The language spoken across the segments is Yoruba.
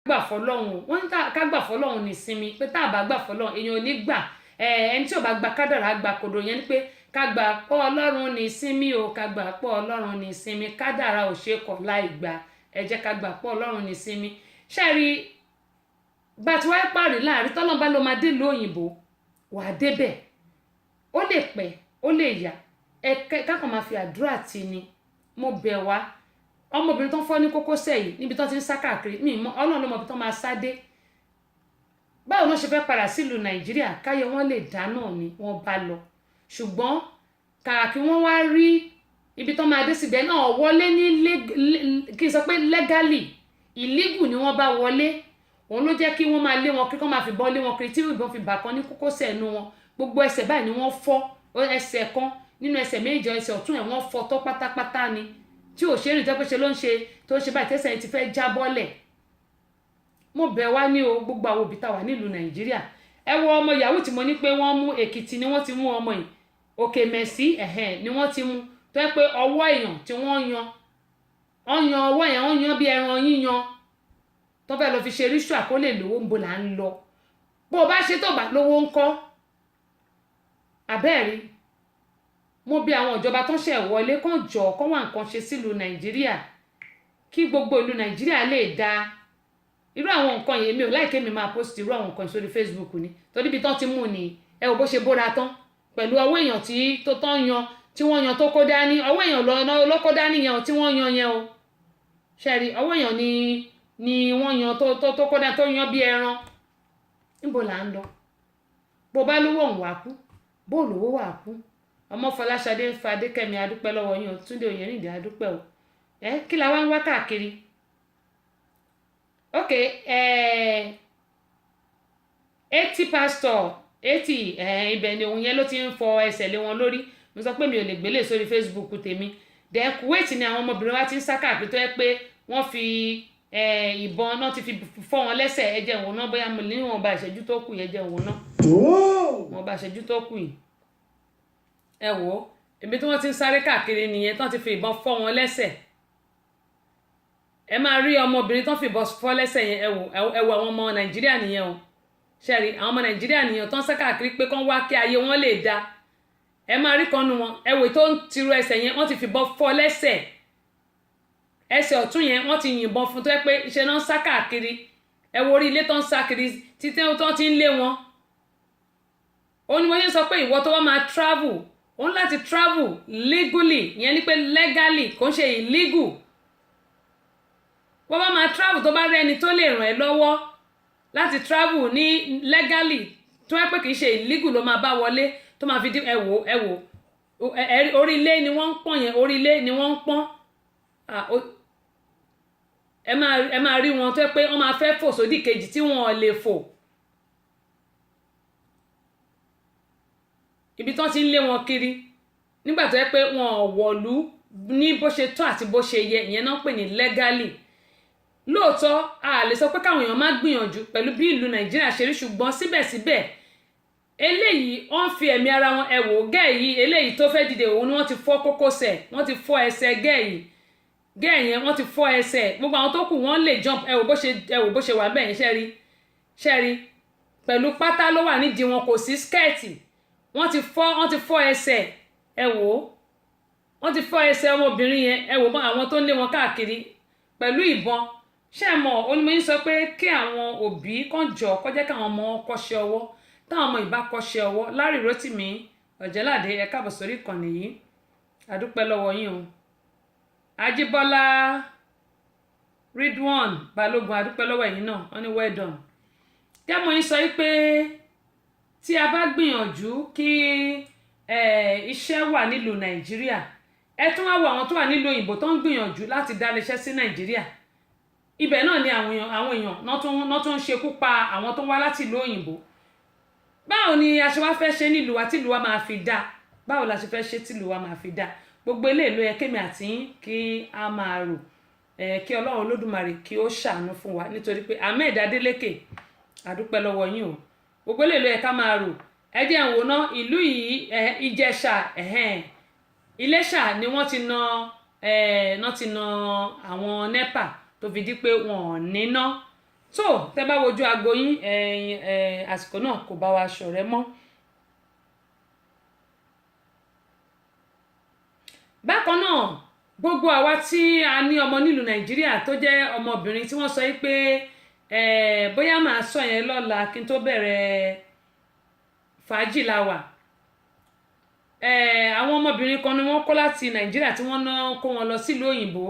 gbà fọlọ́run wọ́n ní ká gbà fọlọ́run ní ìsinmi pé tá a bá gbà fọlọ́run èèyàn ò ní gbà ẹni tí ò bá gba kádàrá gba kòdò yẹn ni pé ká gbà pọ̀ ọlọ́run ní ìsinmi o ká gbà pọ̀ ọlọ́run ní ìsinmi kádàrá ò ṣe kọ̀ láì gbà ẹ jẹ́ ká gbà pọ̀ ọlọ́run ní ìsinmi ṣáàrí bá ti wáyé pàrí láàrin tọ́lọ́mbà ló máa dé ìlú òyìnbó wà á débẹ̀ ó lè pẹ́ ó lè yá kákan máa fi àdúrà tì ní mo bẹ̀ wá ọmọbìnrin tó ń fọ́ ní kókósẹ̀ yìí níbi tó ti ń sá káàkiri mi mọ ọlọ́run ló mọ ibi tó máa sá dé báwo ló ṣe fẹ́ padà sílùú nàìjíríà káyọ̀ wọn lè dá náà ni wọ́n bá lọ ṣùgbọ́n kàkà kí wọ́n wá rí ibi tó máa dé síbẹ̀ náà wọlé ní kí n sọ pé legally illegal ni wọ́n bá wọlé òun ló jẹ́ kí wọ́n máa lé wọn kí wọ́n máa fi bọ́ lé wọn kiri tí ìbọn fi bà kan ní kókósẹ̀ ẹnu wọn gbogbo ẹsẹ̀ báyìí ni wọ́n fọ́ ẹsẹ̀ kan nínú ẹsẹ̀ méjì ẹsẹ̀ ọ̀tún ẹ̀ wọ́n fọ́ tọ́ pátápátá ni tí ò ṣe rìn tó pé ṣe ló ń ṣe tó ń ṣe báyìí tẹ́sẹ̀ yẹn ti fẹ́ já bọ́lẹ̀ mo bẹ̀ wá ní o gbogbo àwọn òbí tá wà nílùú nàìjíríà ẹ wo ọmọ yahoo tí mo ní pé wọ́n mú èkìtì ni wọ́n ti mú ọmọ yìí òkè mẹ́sì ni wọ́n ti mú tó yẹ pé ọwọ́ èèyàn tí wọ́n yan ọwọ́ yẹn wọ́n yan bí ẹran yíyan tó fẹ́ lọ fi ṣe ríṣù àkólè lówó ń bo là ń lọ bó o bá ṣe tó bá lówó ń kọ́ abẹ́ẹ̀rí mo bí àwọn ìjọba tó ń ṣe wọlé kàn jọ kó wá nǹkan ṣe sílùú nàìjíríà kí gbogbo ìlú nàìjíríà lè dáa irú àwọn nǹkan yìí mi ò láìké mi máa post irú àwọn nǹkan sórí facebook ni torí ibi tán ti mú ni ẹ ò bó ṣe bóra tán pẹ̀lú ọwọ́ èèyàn tí tó tán yan tí wọ́n yan tó kó dání ọwọ́ èèyàn ló kó dání yẹn tí wọ́n yan yẹn o ṣẹ́rí ọwọ́ èèyàn ni wọ́n yan tó kó dání tó yan bí ẹran níbo là ń lọ bó bá lówó òun wà kú bó lówó wà kú ọmọ Fọláṣadé Fadékẹ́mi adúpẹ́ lọ́wọ́ yín o Túndé Oyèrìndé adúpẹ́ o kí la wá ń wá káàkiri ok 80 pastor 80 ibẹ̀ ni òun yẹn ló ti ń fọ ẹsẹ̀ lé wọn lórí mo sọ pé mi ò lè gbélé sórí Facebook tèmi then Kuwait ni àwọn ọmọbìnrin wa ti ń sá káàkiri tó yẹ pé wọ́n fi ìbọn náà ti fi fọ́ wọn lẹ́sẹ̀ ẹ jẹ́ òun náà bóyá mo ní wọn bá ìṣẹ́jú tó kù yẹn jẹ́ òun náà wọn bá ìṣẹ́jú tó kù yìí ẹ wò ó ibi tí wọ́n ti ń sáré káàkiri nìyẹn tán ti fi ìbọn fọ́ wọn lẹ́sẹ̀ ẹ máa rí ọmọbìnrin tán fi ìbọn fọ́ lẹ́sẹ̀ yẹn ẹ wò àwọn ọmọ nàìjíríà nìyẹn o ṣẹ́rí àwọn ọmọ nàìjíríà nìyẹn tán sá káàkiri pé kán wá kí ayé wọn lè da ẹ máa rí kan nu wọn ẹ wò tó ń tiro ẹsẹ̀ yẹn wọ́n ti fi ìbọn fọ́ lẹ́sẹ̀ ẹsẹ̀ ọ̀tún yẹn wọ́n ti yìnbọn fún tó yẹ pé iṣẹ́ náà ń sá káàkiri ẹ wo orí ilé tó ń sá kiri títí tó ti ń lé wọn ó ní wọ́n yẹn sọ pé ìwọ tó wá máa travel ó ń láti travel legally ìyẹn ní pé legally kò ń ṣe illegal wọ́n bá máa travel tó bá rí ẹni tó lè ràn ẹ́ lọ́wọ́ láti travel ní legally tó yẹ pé kì í ṣe illegal ló máa bá wọlé tó máa fi dín ẹ wò orí ilé ni wọ́n ń pọ́n yẹn orí ilé ni wọ́n ń pọ́n ẹ máa rí wọn tó yẹ pé wọ́n máa fẹ́ fò sódì kejì tí wọ́n lè fò ibi tán ti ń lé wọn kiri nígbà tó yẹ pé wọn ò wọ̀lú ní bó ṣe tó àti bó ṣe yẹ ìyẹn náà pè ní legally lóòótọ́ a lè sọ pé káwọn èèyàn má gbìyànjú pẹ̀lú bí ìlú nàìjíríà ṣe rí ṣùgbọ́n síbẹ̀síbẹ̀ eléyìí wọ́n fi ẹ̀mí ara wọn ẹ̀wò gẹ́ẹ̀ yìí eléyìí tó fẹ́ dìde òun ni wọ́n ti fọ́ kókósẹ̀ wọ́n ti fọ́ ẹsẹ̀ gẹ́ẹ̀ yẹn wọ́n ti fọ́ ẹsẹ̀ gbogbo àwọn tó kù wọ́n lè jump ẹ̀wò bó ṣe wà bẹ́ẹ̀ yẹn ṣẹ́rí pẹ̀lú pátá ló wà nídìí wọn kò sí skẹ́ẹ̀tì wọ́n ti fọ́ ẹsẹ̀ wọ́n ti fọ́ ẹsẹ̀ ọmọbìnrin yẹn àwọn tó ń lé wọn káàkiri pẹ̀lú ìbọn ṣé ẹ mọ̀ onímọ̀ sọ pé kí àwọn òbí kan jọ kó jẹ́ káwọn ọmọ kọ́ṣẹ́ ọwọ́ táwọn ọmọ ìbá kọ́ṣẹ́ ọwọ́ Larry Rotimi Ọ̀jẹ̀ládé ẹ káàbọ̀ sórí ìkànnì yìí adúpẹ́ lọ́wọ́ yín o Ajíbọ́lá Ridwan Balógun adúpẹ́ lọ́wọ́ ẹ̀yin náà wọ́n ní well done kẹ́mọ̀ yín sọ pé tí a bá gbìyànjú kí iṣẹ́ wà nílùú nàìjíríà ẹ tún wá wo àwọn tó wà nílùú òyìnbó tó ń gbìyànjú láti dá iléeṣẹ́ sí nàìjíríà ibẹ̀ náà ni àwọn èèyàn náà tún ń ṣekú pa àwọn tó ń wá láti ìlú òyìnbó báwo ni a ṣe wá fẹ́ ṣe nílùú wa tìlùú wa máa fi dá báwo la ṣe fẹ́ ṣe tìlùú wa máa fi dá gbogbo eléyìí ló yẹ kémi àti kí a máa rò kí ọlọ́run olódùmarè kí ó ṣàánú fún wa nítorí pé Ahmed Adeleke àdúpẹ́ lọ́wọ́ yín o gbogbo eléyìí ló yẹ ká máa rò ẹ jẹ́ n wò ná ìlú yìí Ìjẹ̀ṣà Iléṣà ni wọ́n ti na àwọn NEPA tó fi di pé wọn ò níná so tẹ́ bá wojú aago yín àsìkò náà kò bá wa ṣọ̀rẹ́ mọ́. bákan náà gbogbo àwa tí a ní ọmọ nílùú nàìjíríà tó jẹ́ ọmọbìnrin tí wọ́n sọ pé bóyá màá sọ yẹn lọ́la kí n tó bẹ̀rẹ̀ fàájì la wà. Àwọn ọmọbìnrin kan ni wọ́n kó láti nàìjíríà tí wọ́n ná kó wọn lọ sílùú òyìnbó.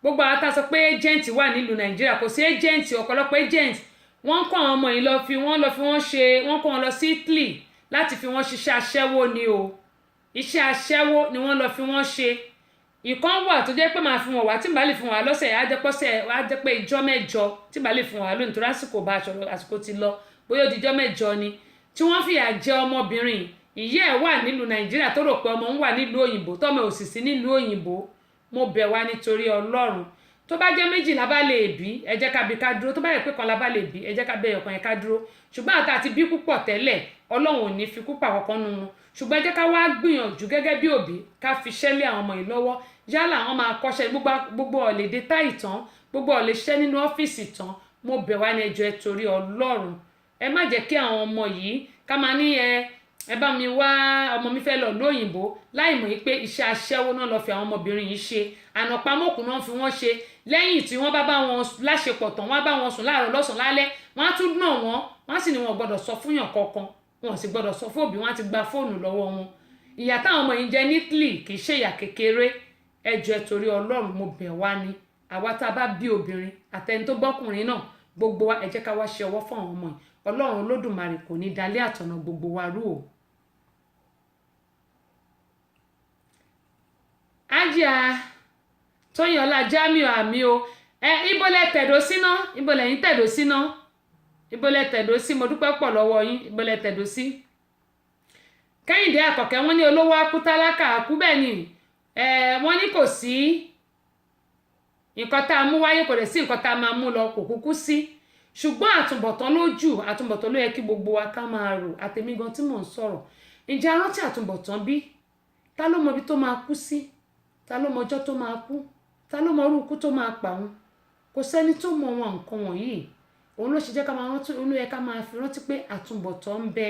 Gbogbo àwọn tá a sọ pé agent wà nílùú nàìjíríà, kò sí agent, ọ̀pọ̀lọpọ̀ agent wọ́n kó àwọn ọmọ yìí lọ fi wọ́n kó wọn lọ sí Italy láti fi wọ́n ṣiṣẹ́ aṣẹ́wó ni o. Iṣẹ́ aṣẹ́wó ni wọ́n lọ fi wọ́n ṣe. Ìkan wà tó jẹ́ pé màá fi wọn wá tí n bá lè fún wa lọ́sẹ̀ á jẹ́ pé ìjọ́ mẹ́jọ tí n bá lè fún wa lónìí, torí àsìkò bá aṣọ àsìkò ti lọ, bóyá ó di ìjọ́ mẹ́jọ ni, tí wọ́n fìyà jẹ ọmọbìnrin. Ìyá ẹ̀ wà nílùú nàìjíríà tó rò pé ọmọ ń wà nílùú òyìnbó, tọ́mọ ò sì sí nílùú òyìnbó. Mo bẹ̀ wá nítorí ọlọ́run, tó bá jẹ́ méjì la bá lè bí, ẹ jẹ́ ká bí ká dúró. Tó bá yẹ pé kan la bá lè bí, ẹ jẹ́ ká bẹ ọ̀kan yẹn ká dúró. Ṣùgbọ́n àti àti bí púpọ̀ tẹ́lẹ̀, ọlọ́run ò ní fi púpọ̀ àkọ́kọ́ nu wọn. Ṣùgbọ́n ẹ jẹ́ ká wá gbìyànjú gẹ́gẹ́ bí òbí ká fi ṣẹ́lẹ̀ àwọn ọmọ yìí lọ́wọ́. Yálà àwọn máa kọ́ṣẹ́ gbogbo ọ̀lẹ̀ dé táì tán, gbogbo ọ̀lẹ̀ ṣiṣẹ́ nínú ọ́fíìsì tán. Mo bẹ̀ wá ní ẹjọ́ ẹ torí ọlọ́run. Ẹ má jẹ́ kí àwọn ọmọ yìí ká máa ní ẹ bá mi wá ọmọ mi fẹ́ lọ lóyìnbó láì mọ̀ pé iṣẹ́ aṣẹ́wó náà lọ fi àwọn ọmọbìnrin yìí ṣe. Ànàpamọ́kù náà fi wọ́n ṣe. Lẹ́yìn tí wọ́n bá wọn láṣepọ̀ tán, wọ́n bá wọn sùn láàárọ̀ lọ́sàn-án lálẹ́, wọ́n á tún nà wọ́n sì ní wọn gbọ́dọ̀ sọ fún yàn kankan, wọn sì gbọ́dọ̀ sọ fún òbí, wọ́n á ti gba fóònù lọ́wọ́ wọn. Ìyà táwọn ọmọ yìí jẹ ní Italy kì í ṣe ìyà kékeré. Ẹ jọ̀ọ́ ẹ torí ọlọ́run, mo bẹ̀ wá ní àwa tá a bá bí obìnrin àtẹni tó bọ́kùnrin náà, gbogbo wa ẹ jẹ́ ká wá ṣe ọwọ́ fún àwọn ọmọ yìí. Ọlọ́run olódùmarè kò ní dalé àtọ̀nà gbogbo wa rú o. Ájíà Tóyìnọlá Jamiu àmì o. Ibo lẹ tẹ̀dó síná, ibo lẹ́yìn tẹ̀dó síná, ibo lẹ tẹ̀dó sí, mo dúpẹ́ pọ̀ lọ́wọ́ yín, ibo lẹ tẹ̀dó sí. Kẹ́hìndé Àkọ́kẹ́ wọ́n ní olówó akú tálákà akú, bẹ́ẹ̀ ni wọ́n ní kò sí nǹkan tá a mú wáyé, kò dẹ̀ sí nǹkan tá a máa mú lọ, kò kúkú sí. Ṣùgbọ́n àtúbọ̀tán ló yẹ kí gbogbo wa ká máa rò. Àtèmi gan tí mò ń sọ̀rọ̀, ǹjẹ́ a rántí àtúbọ̀tán bí? Ta ló mọ ibi tó máa kú sí? Ta ló mọ ọjọ́ tó máa kú? Ta ló mọ irú ikú tó máa pa òun? Kò sẹ́ni tó mọ wọn nǹkan wọ̀nyí. Òun ló ṣe jẹ́ ká máa rántí, òun ló yẹ ká máa fi rántí pé àtúbọ̀tán ń bẹ.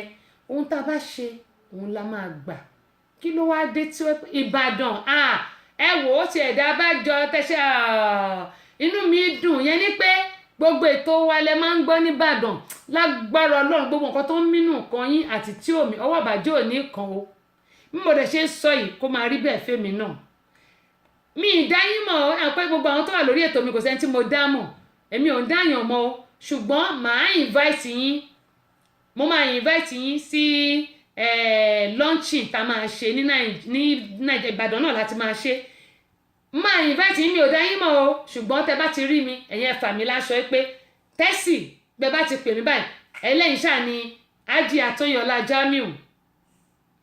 Ohun tá a bá ṣe òun la máa gbà. Kí ló wá dé tí Ìbàdàn ẹ wò ó ti ẹ̀dá bá jọ tẹ́ṣẹ́ inú mi dùn. Yẹn ni pé gbogbo ètò wa lẹ máa ń gbọ́ nìbàdàn. Lágbára ọlọ́run gbogbo nǹkan tó ń mínú nǹkan yín àti tí omi ọwọ́ ìbàjẹ́ ò ní kan o. Bí mo dẹ̀ ṣe ń sọ yìí kó máa rí bẹ́ẹ̀ fẹ́mi náà. Mi ì dá yín mọ̀ ọ́, pé gbogbo àwọn tó wà lórí ètò mi kò sẹ́ni tí mo dá mọ̀. Èmi ò ń dáyàn mọ́ o. Ṣùgbọ́n màá invite yín, mo máa invite yín sí launching tá a máa ṣe ní Nàìjíríà, Ìbàdàn náà láti máa ṣe. Máa invite yín, mi ò dá yín mọ̀ o. Ṣùgbọ́n tẹ bá ti rí mi, ẹ̀yin ẹ fà mí láṣọ pé tẹ́sì bẹ bá ti pè mí báyìí, ẹlẹ́yìn ṣáà ni Ájíà Tóyìnọlá Jamiu.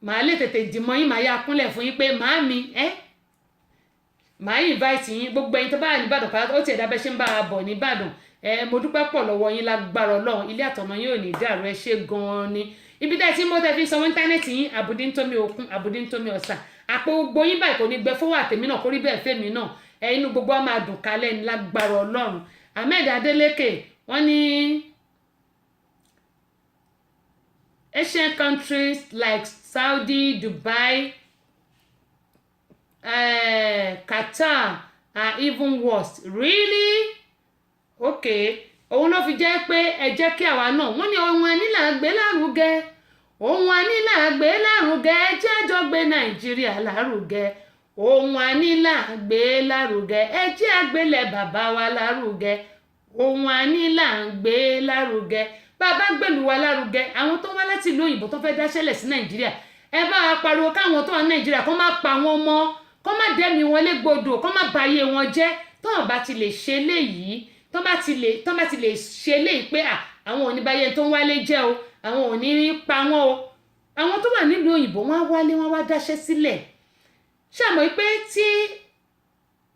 Màá lè tètè dìmọ́ yín, màá yá kúnlẹ̀ fún yín pé màá mi màá invite yín. Gbogbo ẹ̀yin tó bá wà ní Ìbàdàn pátá, ó ti ẹ̀dá bẹ́ ṣe ń bá a bọ̀ ní Ìbàdàn. Mo dúpẹ́ pọ̀ lọ́wọ́ yín, lágbára ọlọ́run ilé àtọ̀nà yín ò ní dàrú, ẹ ṣé gan-an ni. Ibi tẹ́ tí mo tẹ́ fi sanwó íńtánẹ́ẹ̀tì yín, àbùdí ń tómi òkun, àbùdí ń tómi ọ̀sà. Àpò gbogbo yín báyìí kò ní gbẹ fún àtèmi náà, kó rí bẹ́ẹ̀ fẹ́mi náà. Inú gbogbo wa máa dùn kálẹ̀ ní lágbára ọlọ́run. Ahmed Adeleke wọ́n ní Asian countries like Saudi, Dubai, Qatar are even worse. Really? Okay. Òun ló fi jẹ́ pé ẹ jẹ́ kí àwa náà, wọ́n ní ohun ẹni là gbé lárugẹ, ohun ẹni là gbé lárugẹ, ẹ jẹ́ àjọ gbé Nàìjíríà lárugẹ, ohun ẹni là gbé lárugẹ, ẹ jẹ́ àgbélẹ̀ bàbá wa lárugẹ, ohun ẹni là gbé lárugẹ. Bàbá gbèlú wa lárugẹ, àwọn tó wá láti ìlú òyìnbó tó fẹ́ dáṣẹ́lẹ̀ sí Nàìjíríà, ẹ bá wa pariwo káwọn tó wà ní Nàìjíríà kó má pa wọn mọ́, kó má dẹ́mi wọn légbodò, kó má bayé wọn jẹ́. Tọ́n bá ti lè ṣe léyìí, tọ́n bá ti lè ṣe léyìí pé àwọn ò ní báyé tó ń wálé jẹ́ o, àwọn ò ní pa wọ́n o. Àwọn tó wà nílùú òyìnbó wọ́n á wálé, wọ́n wá dáṣẹ́ sílẹ̀. Ṣàmọ̀ pé tí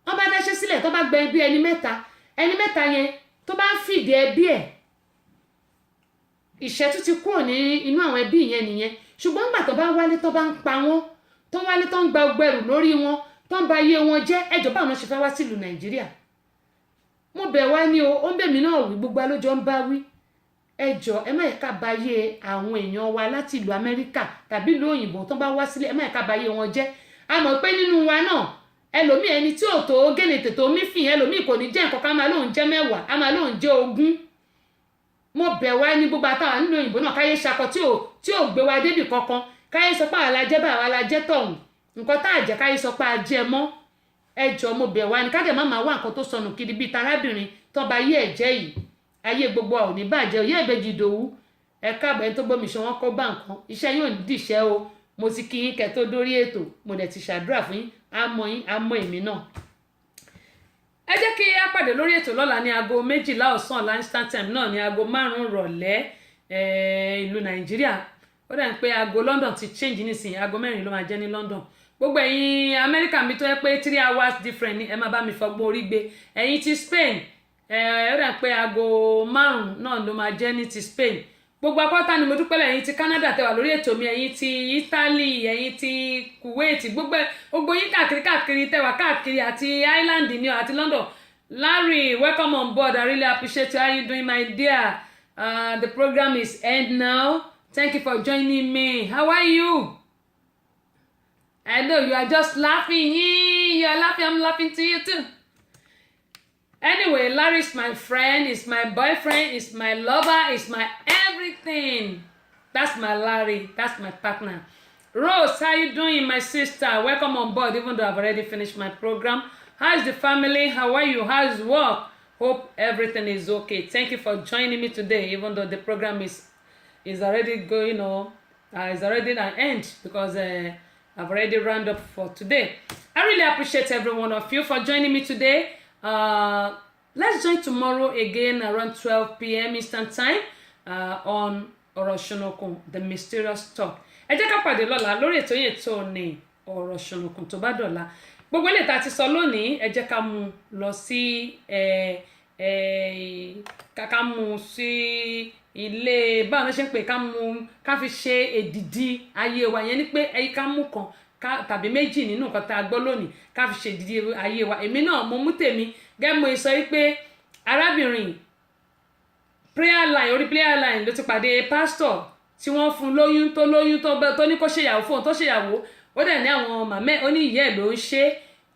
wọ́n bá dáṣẹ́ sílẹ̀ tó bá gbẹ bí ẹni mẹ́ta yẹn tó bá ń fìdí ẹbí ẹ̀, ìṣẹ́tú ti kúrò ní inú àwọn ẹbí yẹn nìyẹn. Ṣùgbọ́n nígbà tó bá wálé tó bá ń pa wọ́n, tó wálé tó ń gba ọgbẹ́rù lórí wọn, tó ń ba iye wọn jẹ́, ẹjọ́ báwọn ṣe fẹ́ wá sílùú Nàìjíríà. mo bẹ̀ wá ní o ó ń bẹ̀ mí náà wí gbogbo alójọ́ ń bá wí ẹ jọ̀ọ́ ẹ má yẹ ká bayé àwọn èèyàn wa láti ìlú Amẹ́ríkà tàbí ìlú òyìnbó tó bá wá sílé ẹ má yẹ ká bayé wọn jẹ́ a mọ̀ pé nínú wa náà ẹlòmíì ẹni tí ò tó gèlè tètò mí fìn ẹlòmíì kò ní jẹ́ nǹkan ká máa lóun jẹ́ 10 á máa lóun jẹ́ 20 mo bẹ̀ wá ní gbogbo àtàwọn nílùú òyìnbó náà káyé ṣakọ tí ò gbé wa débì kankan káyé sọ pé àwa la jẹ́ bá àwa la jẹ́ tọ̀hún nǹkan tá à jẹ́ káyé sọ pé a jẹ́ mọ́ ẹ jọ̀ọ́ mo bẹ̀ wá ní ká dẹ̀ má máa wá nǹkan tó sọnù kiri bíi tarábìnrin tó bá yé ẹ̀jẹ̀ yìí ayé gbogbo ò ní bàjẹ́ òye ìbejì ìdòwú ẹ káàbọ̀ ẹni tó gbómi ṣe wọ́n kọ́ bá nǹkan iṣẹ́ yóò ní dìṣẹ́ o mo ti kí yín kẹ́ tó dórí ètò mo dẹ̀ ti ṣàdúrà fún yín àmọ́ èmi náà. ẹ jẹ́ kí a pàdé lórí ètò lọ́la ní aago 12 ọ̀sán Lanstan time náà ní aago 5 rọ̀lẹ́ ìlú Nàìjíríà ó dà ń pé aago London ti change nísìnyí aago 4 ló máa jẹ́ ní London gbogbo ẹ̀yin Amẹ́ríkà mi tó yẹ pé 3 hours different ni ẹ máa bá mi fọgbọ́n orí gbé ẹ̀yin ti Spain ó dà pé aago 5 náà ló máa jẹ́ ní ti Spain gbogbo apáta ni mo dúpẹ́ lẹ́yìn ti Canada tẹwà lórí ètò mi ẹ̀yin ti Italy ẹ̀yin ti Kuwait gbogbo yín káàkiri tẹwà káàkiri àti Ireland ni àti London Larry welcome on board I really appreciate you how you doing my dear the program is end now thank you for joining me how are you I know you are just laughing you are laughing I'm laughing to you too. Anyway, Larry is my friend, is my boyfriend, is my lover, is my everything. That's my Larry, that's my partner. Rose, how you doing, my sister? Welcome on board, even though I've already finished my program. How's the family? How are you? How's work? Hope everything is okay. Thank you for joining me today, even though the program is already going on. It's already an end because I've already rounded up for today. I really appreciate every one of you for joining me today. Let's join tomorrow again around 12 p.m. Eastern Time on Ọ̀rọ̀ Ṣónúkùn, The Mysterious Talk. Ẹ jẹ́ ká pàdé lọ́la lórí ètò yẹn tó ní Ọ̀rọ̀ Ṣónúkùn tó bá dọ̀la. Gbogbo ilé tá ti sọ lónìí ẹ jẹ́ ká mú lọ sí ká mú sí ilé báwo ló ṣe ń pè ká fi ṣe èdìdì ayé wa yẹn ni pé ẹ̀yí ká mú kan tàbí méjì nínú nǹkan tá a gbọ́ lónìí ká fi ṣe ìdíje ayé wa èmi náà mo mú tèmi gẹ́gẹ́ mo sọ wípé arábìnrin orí prayer line ló ti pàdé pásítọ̀ tí wọ́n fún lóyún tó ní kó ṣèyàwó fóun tó ṣèyàwó ó dẹ̀ ní àwọn màmẹ́ ó ní ìyá ẹ̀ ló ń ṣe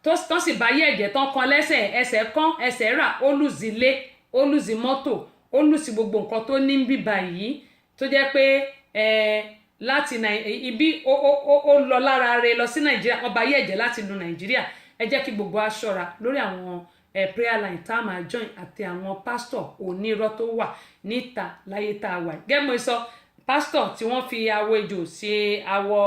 tó sì bá yẹ̀ ẹ̀jẹ̀ tán kan lẹ́sẹ̀ ẹsẹ̀ kan ẹsẹ̀ rà ó lùzì ilé ó lùzì mọ́tò ó lùzì gbogbo nǹkan tó ní bíbá yìí tó jẹ́ pé láti ibi ó lọ lára rẹ̀ lọ sí Nàìjíríà wọ́n bá yẹ̀ ẹ̀jẹ̀ láti lu Nàìjíríà ẹ jẹ́ kí gbogbo a ṣọ́ra lórí àwọn prayer line tá a máa join àti àwọn pásítọ̀ onírọ́ tó wà níta láyé tá a wà gẹ́gẹ́ mo sọ pásítọ̀ tí wọ́n fi awọ ejò ṣe awọ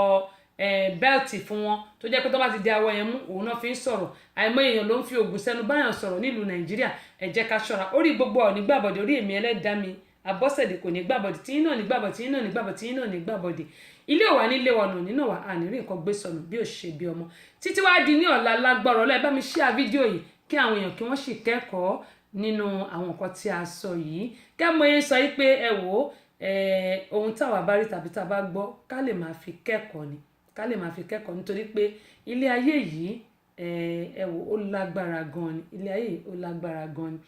bẹ́ẹ̀tì fún wọn tó jẹ́ pé tó bá ti di awọ yẹn mú òun náà fi ń sọ̀rọ̀ àìmọ̀ èèyàn ló ń fi ògùn sẹ́nu báyàn sọ̀rọ̀ nílùú Nàìjíríà ẹ jẹ́ ká ṣọ́ra orí gbogbo ọ̀ nígbàbọ̀dé orí èmi ẹlẹ́dàá mi Abọ́sẹ̀dé kò ní gbàbọ̀dé tí iná ní gbàbọ̀dé tí iná ní gbàbọ̀dé tí iná ní gbàbọ̀dé ilé òwà nílé ọ̀nà nínú wa ànírín nǹkan gbé sọnù bí ò ṣe bí ọmọ títí wá di ní ọ̀la lágbára ọlọ́ ẹ bá mi share fídíò yìí kí àwọn èèyàn kí wọ́n sì kẹ́kọ̀ọ́ nínú àwọn nǹkan tí a sọ yìí kẹ́ mo yẹn sọ pé ẹ wò ó ohun táwa bá rí tàbí tá a bá gbọ́ ká lè máa fi kẹ́kọ̀ọ́ ni ká lè máa fi kẹ́kọ̀ọ́ nítorí pé ilé ayé yìí ẹ wò ó lágbára gan ni ilé ayé yìí ó lágbára gan ni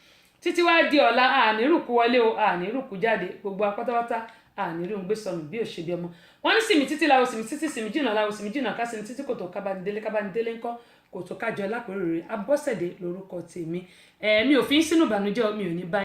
títí wá di ọ̀la ànírùkú wọlé o ànírùkú jáde gbogbo apátápátá ànírùn gbé sọnù bí òṣèbí ọmọ wọn ní sinmi títí láwo sinmi títí sinmi jìnnà láwo sinmi jìnnà ká sinmi títí kòtò kábánidélé ńkọ́ kòtò kájọ lápẹ̀rẹ̀ rẹ̀ Abọ́sẹ̀dé lórúkọ tèmi mi ò fi ń sínú ìbànújẹ́ mi ò ní bá